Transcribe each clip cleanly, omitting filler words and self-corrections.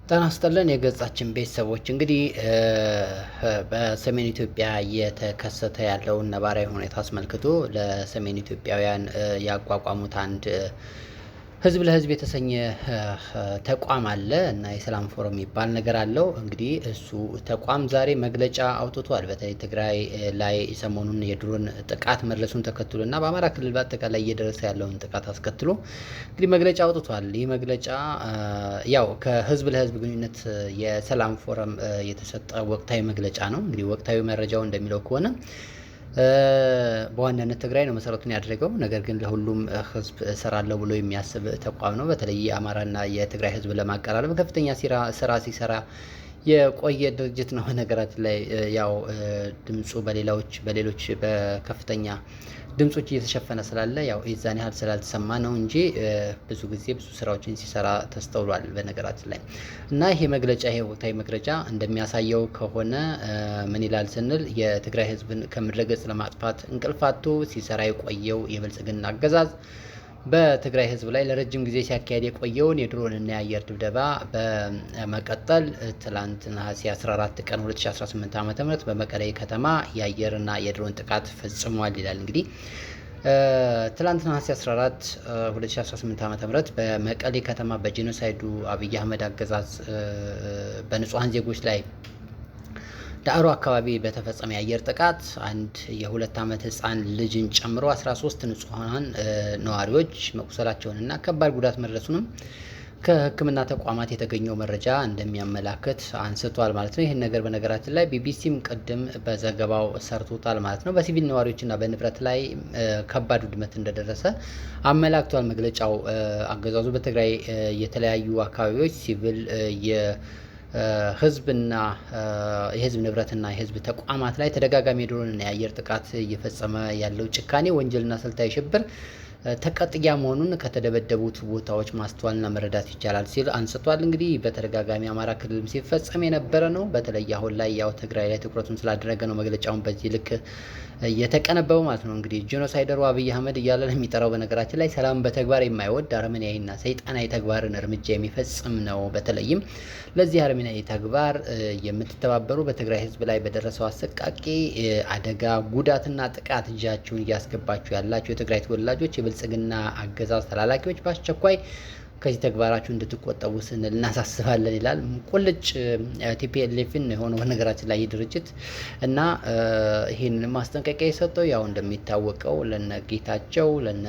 ጤና ይስጥልን የገጻችን ቤተሰቦች እንግዲህ በሰሜን ኢትዮጵያ እየተከሰተ ያለውን ነባራዊ ሁኔታ አስመልክቶ ለሰሜን ኢትዮጵያውያን ያቋቋሙት አንድ ህዝብ ለህዝብ የተሰኘ ተቋም አለ እና የሰላም ፎረም የሚባል ነገር አለው። እንግዲህ እሱ ተቋም ዛሬ መግለጫ አውጥቷል። በተለይ ትግራይ ላይ ሰሞኑን የድሮን ጥቃት መድረሱን ተከትሎ እና በአማራ ክልል በአጠቃላይ እየደረሰ ያለውን ጥቃት አስከትሎ እንግዲህ መግለጫ አውጥቷል። ይህ መግለጫ ያው ከህዝብ ለህዝብ ግንኙነት የሰላም ፎረም የተሰጠ ወቅታዊ መግለጫ ነው። እንግዲህ ወቅታዊ መረጃው እንደሚለው ከሆነ በዋናነት ትግራይ ነው መሰረቱን ያደረገው። ነገር ግን ለሁሉም ህዝብ እሰራለሁ ብሎ የሚያስብ ተቋም ነው። በተለይ የአማራና የትግራይ ህዝብ ለማቀራረብ ከፍተኛ ስራ ሲሰራ የቆየ ድርጅት ነው። ነገራችን ላይ ያው ድምፁ በሌሎች በከፍተኛ ድምጾች እየተሸፈነ ስላለ ያው የዛን ያህል ስላልተሰማ ነው እንጂ ብዙ ጊዜ ብዙ ስራዎችን ሲሰራ ተስተውሏል በነገራችን ላይ። እና ይሄ መግለጫ ይሄ ወቅታዊ መግለጫ እንደሚያሳየው ከሆነ ምን ይላል ስንል የትግራይ ህዝብን ከምድረ ገጽ ለማጥፋት እንቅልፍ አጥቶ ሲሰራ የቆየው የብልጽግና አገዛዝ በትግራይ ህዝብ ላይ ለረጅም ጊዜ ሲያካሄድ የቆየውን የድሮንና የአየር ድብደባ በመቀጠል ትላንት ነሐሴ 14 ቀን 2018 ዓ.ም በመቀሌ ከተማ የአየርና የድሮን ጥቃት ፈጽሟል ይላል። እንግዲህ ትላንት ነሐሴ 14 2018 ዓ.ም በመቀሌ ከተማ በጄኖሳይዱ አብይ አህመድ አገዛዝ በንጹሃን ዜጎች ላይ ዳዕሮ አካባቢ በተፈጸመ የአየር ጥቃት አንድ የ2 ዓመት ህፃን ልጅን ጨምሮ 13 ንጹሃን ነዋሪዎች መቁሰላቸውንና ከባድ ጉዳት መድረሱንም ከሕክምና ተቋማት የተገኘው መረጃ እንደሚያመላክት አንስቷል ማለት ነው። ይህን ነገር በነገራችን ላይ ቢቢሲም ቅድም በዘገባው ሰርቶታል ማለት ነው። በሲቪል ነዋሪዎችና በንብረት ላይ ከባድ ውድመት እንደደረሰ አመላክቷል መግለጫው። አገዛዙ በትግራይ የተለያዩ አካባቢዎች ሲቪል ህዝብና የህዝብ ንብረትና የህዝብ ተቋማት ላይ ተደጋጋሚ የድሮንና የአየር ጥቃት እየፈጸመ ያለው ጭካኔ ወንጀልና ስልታዊ ሽብር ተቀጥያ መሆኑን ከተደበደቡት ቦታዎች ማስተዋልና መረዳት ይቻላል ሲል አንስቷል። እንግዲህ በተደጋጋሚ አማራ ክልልም ሲፈጸም የነበረ ነው። በተለይ አሁን ላይ ያው ትግራይ ላይ ትኩረቱን ስላደረገ ነው መግለጫውን በዚህ ልክ የተቀነበበው ማለት ነው። እንግዲህ ጄኖሳይደሩ አብይ አህመድ እያለ የሚጠራው በነገራችን ላይ ሰላም በተግባር የማይወድ አረመኔያዊና ሰይጣናዊ ተግባርን እርምጃ የሚፈጽም ነው። በተለይም ለዚህ አረመኔያዊ ተግባር የምትተባበሩ በትግራይ ህዝብ ላይ በደረሰው አሰቃቂ አደጋ ጉዳትና ጥቃት እጃችሁን እያስገባችሁ ያላችሁ የትግራይ ተወላጆች የብልጽግና አገዛዝ ተላላኪዎች በአስቸኳይ ከዚህ ተግባራችሁ እንድትቆጠቡ ስንል እናሳስባለን ይላል። ቁልጭ ቲፒኤልኤፍን የሆነው በነገራችን ላይ ድርጅት እና ይህን ማስጠንቀቂያ የሰጠው ያው እንደሚታወቀው ለነ ጌታቸው ለነ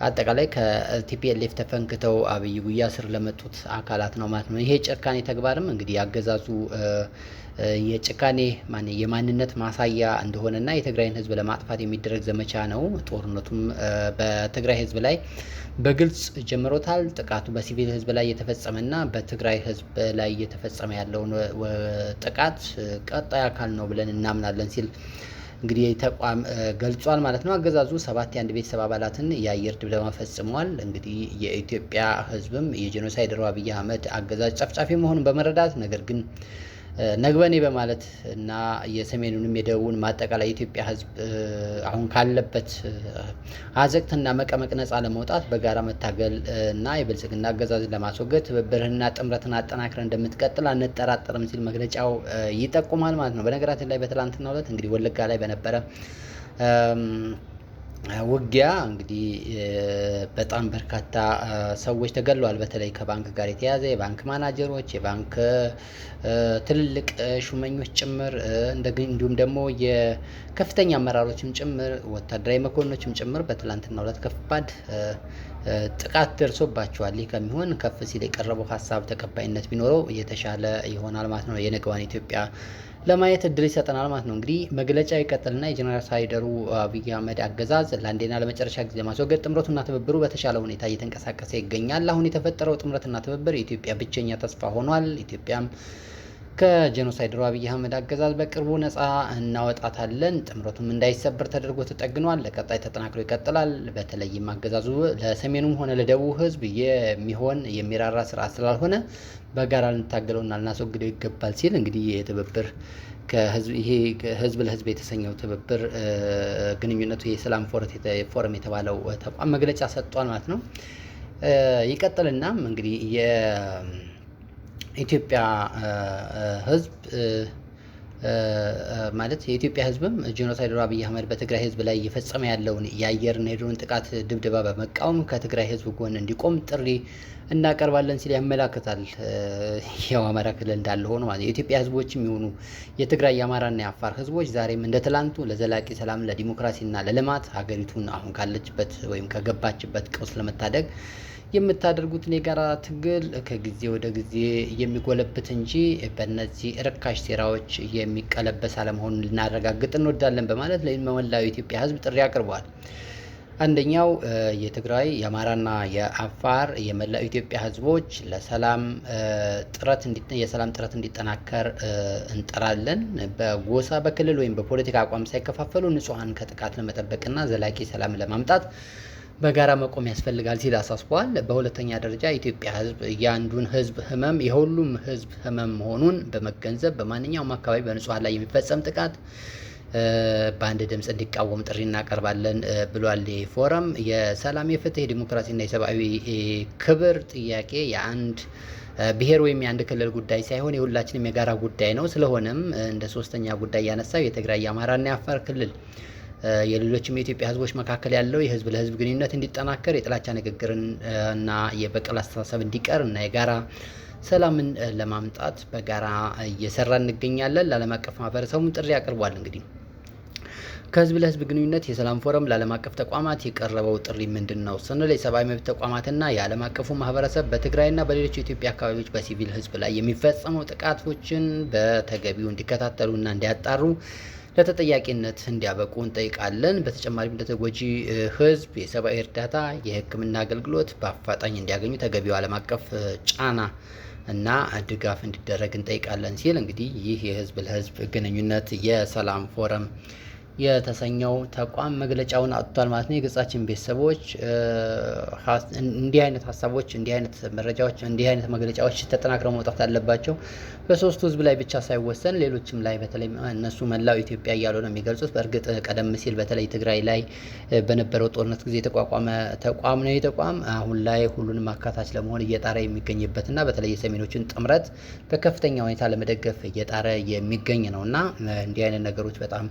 አጠቃላይ ከቲፒኤልኤፍ ተፈንክተው አብይ ጉያ ስር ለመጡት አካላት ነው ማለት ነው። ይሄ ጭካኔ ተግባርም እንግዲህ ያገዛዙ የጭካኔ የማንነት ማሳያ እንደሆነና የትግራይን ህዝብ ለማጥፋት የሚደረግ ዘመቻ ነው። ጦርነቱም በትግራይ ህዝብ ላይ በግልጽ ጀምሮታል። ጥቃቱ በሲቪል ህዝብ ላይ የተፈጸመና በትግራይ ህዝብ ላይ እየተፈጸመ ያለውን ጥቃት ቀጣይ አካል ነው ብለን እናምናለን ሲል እንግዲህ ተቋም ገልጿል ማለት ነው። አገዛዙ 7 የአንድ ቤተሰብ አባላትን የአየር ድብደባ ፈጽሟል። እንግዲህ የኢትዮጵያ ህዝብም የጄኖሳይደሩ አብይ አህመድ አገዛዝ ጨፍጫፊ መሆኑን በመረዳት ነገር ግን ነግበኔ በማለት እና የሰሜኑንም የደቡብን ማጠቃላይ የኢትዮጵያ ህዝብ አሁን ካለበት አዘቅትና መቀመቅ ነፃ ለመውጣት በጋራ መታገል እና የብልጽግና አገዛዝን ለማስወገድ ትብብርህና ጥምረትን አጠናክረን እንደምትቀጥል አንጠራጠርም ሲል መግለጫው ይጠቁማል ማለት ነው። በነገራችን ላይ በትላንትናው ዕለት እንግዲህ ወለጋ ላይ በነበረ ውጊያ እንግዲህ በጣም በርካታ ሰዎች ተገድለዋል። በተለይ ከባንክ ጋር የተያዘ የባንክ ማናጀሮች፣ የባንክ ትልልቅ ሹመኞች ጭምር እንዲሁም ደግሞ የከፍተኛ አመራሮችም ጭምር ወታደራዊ መኮንኖችም ጭምር በትላንትናው ዕለት ከባድ ጥቃት ደርሶባቸዋል። ይህ ከሚሆን ከፍ ሲል የቀረበው ሀሳብ ተቀባይነት ቢኖረው የተሻለ ይሆናል ማለት ነው። የነገዋን ኢትዮጵያ ለማየት እድል ይሰጠናል ማለት ነው። እንግዲህ መግለጫው ይቀጥልና የጄኖሳይደሩ አብይ አህመድ አገዛዝ ለአንዴና ለመጨረሻ ጊዜ ለማስወገድ ጥምረቱና ትብብሩ በተሻለ ሁኔታ እየተንቀሳቀሰ ይገኛል። አሁን የተፈጠረው ጥምረትና ትብብር የኢትዮጵያ ብቸኛ ተስፋ ሆኗል። ኢትዮጵያም ከጄኖሳይደሩ አብይ አህመድ አገዛዝ በቅርቡ ነፃ እናወጣታለን። ጥምረቱም እንዳይሰበር ተደርጎ ተጠግኗል። ለቀጣይ ተጠናክሮ ይቀጥላል። በተለይም አገዛዙ ለሰሜኑም ሆነ ለደቡብ ህዝብ የሚሆን የሚራራ ስርዓት ስላልሆነ በጋራ ልንታገለውና ልናስወግደው ይገባል ሲል እንግዲህ የትብብር ይሄ ህዝብ ለህዝብ የተሰኘው ትብብር ግንኙነቱ የሰላም ፎረም የተባለው ተቋም መግለጫ ሰጥቷል ማለት ነው። ይቀጥልናም እንግዲህ ኢትዮጵያ ህዝብ ማለት የኢትዮጵያ ህዝብም ጄኖሳይደሩ አብይ አህመድ በትግራይ ህዝብ ላይ እየፈጸመ ያለውን የአየርና የድሮን ጥቃት ድብደባ በመቃወም ከትግራይ ህዝብ ጎን እንዲቆም ጥሪ እናቀርባለን ሲል ያመላክታል። ያው አማራ ክልል እንዳለ ሆኖ ማለት የኢትዮጵያ ህዝቦችም የሆኑ የትግራይ የአማራና የአፋር ህዝቦች ዛሬም እንደ ትላንቱ ለዘላቂ ሰላም፣ ለዲሞክራሲና ለልማት ሀገሪቱን አሁን ካለችበት ወይም ከገባችበት ቀውስ ለመታደግ የምታደርጉትን የጋራ ትግል ከጊዜ ወደ ጊዜ የሚጎለብት እንጂ በእነዚህ ርካሽ ሴራዎች የሚቀለበስ አለመሆኑን ልናረጋግጥ እንወዳለን በማለት ለመላው የኢትዮጵያ ህዝብ ጥሪ አቅርበዋል። አንደኛው የትግራይ የአማራና የአፋር የመላው ኢትዮጵያ ህዝቦች ለሰላም የሰላም ጥረት እንዲጠናከር እንጠራለን። በጎሳ በክልል ወይም በፖለቲካ አቋም ሳይከፋፈሉ ንጹሐን ከጥቃት ለመጠበቅና ዘላቂ ሰላም ለማምጣት በጋራ መቆም ያስፈልጋል ሲል አሳስቧል። በሁለተኛ ደረጃ የኢትዮጵያ ህዝብ የአንዱን ህዝብ ህመም የሁሉም ህዝብ ህመም መሆኑን በመገንዘብ በማንኛውም አካባቢ በንጹሐን ላይ የሚፈጸም ጥቃት በአንድ ድምፅ እንዲቃወም ጥሪ እናቀርባለን ብሏል። ፎረም የሰላም፣ የፍትህ፣ የዲሞክራሲና የሰብአዊ ክብር ጥያቄ የአንድ ብሔር ወይም የአንድ ክልል ጉዳይ ሳይሆን የሁላችንም የጋራ ጉዳይ ነው። ስለሆነም እንደ ሶስተኛ ጉዳይ ያነሳው የትግራይ የአማራና የአፋር ክልል የሌሎችም የኢትዮጵያ ህዝቦች መካከል ያለው የህዝብ ለህዝብ ግንኙነት እንዲጠናከር የጥላቻ ንግግርን እና የበቀል አስተሳሰብ እንዲቀር እና የጋራ ሰላምን ለማምጣት በጋራ እየሰራ እንገኛለን። ለዓለም አቀፍ ማህበረሰቡም ጥሪ አቅርቧል። እንግዲህ ከህዝብ ለህዝብ ግንኙነት የሰላም ፎረም ለዓለም አቀፍ ተቋማት የቀረበው ጥሪ ምንድን ነው ስንል የሰብአዊ መብት ተቋማትና የዓለም አቀፉ ማህበረሰብ በትግራይና በሌሎች የኢትዮጵያ አካባቢዎች በሲቪል ህዝብ ላይ የሚፈጸሙ ጥቃቶችን በተገቢው እንዲከታተሉና እንዲያጣሩ ለተጠያቂነት እንዲያበቁ እንጠይቃለን። በተጨማሪም ለተጎጂ ህዝብ የሰብአዊ እርዳታ፣ የህክምና አገልግሎት በአፋጣኝ እንዲያገኙ ተገቢው ዓለም አቀፍ ጫና እና ድጋፍ እንዲደረግ እንጠይቃለን ሲል እንግዲህ ይህ የህዝብ ለህዝብ ግንኙነት የሰላም ፎረም የተሰኘው ተቋም መግለጫውን አውጥቷል ማለት ነው። የገጻችን ቤተሰቦች እንዲህ አይነት ሀሳቦች፣ እንዲህ አይነት መረጃዎች፣ እንዲህ አይነት መግለጫዎች ተጠናክረው መውጣት አለባቸው። በሶስቱ ህዝብ ላይ ብቻ ሳይወሰን ሌሎችም ላይ በተለይ እነሱ መላው ኢትዮጵያ እያሉ ነው የሚገልጹት። በእርግጥ ቀደም ሲል በተለይ ትግራይ ላይ በነበረው ጦርነት ጊዜ የተቋቋመ ተቋም ነው። ተቋም አሁን ላይ ሁሉንም አካታች ለመሆን እየጣረ የሚገኝበትና በተለይ የሰሜኖችን ጥምረት በከፍተኛ ሁኔታ ለመደገፍ እየጣረ የሚገኝ ነውና እንዲህ አይነት ነገሮች በጣም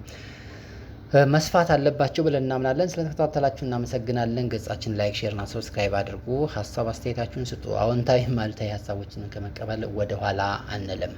መስፋት አለባቸው ብለን እናምናለን። ስለተከታተላችሁ እናመሰግናለን። ገጻችን ላይክ፣ ሼር እና ሰብስክራይብ አድርጉ። ሀሳብ አስተያየታችሁን ስጡ። አዎንታዊ አሉታዊ ሀሳቦችን ከመቀበል ወደ ኋላ አንልም።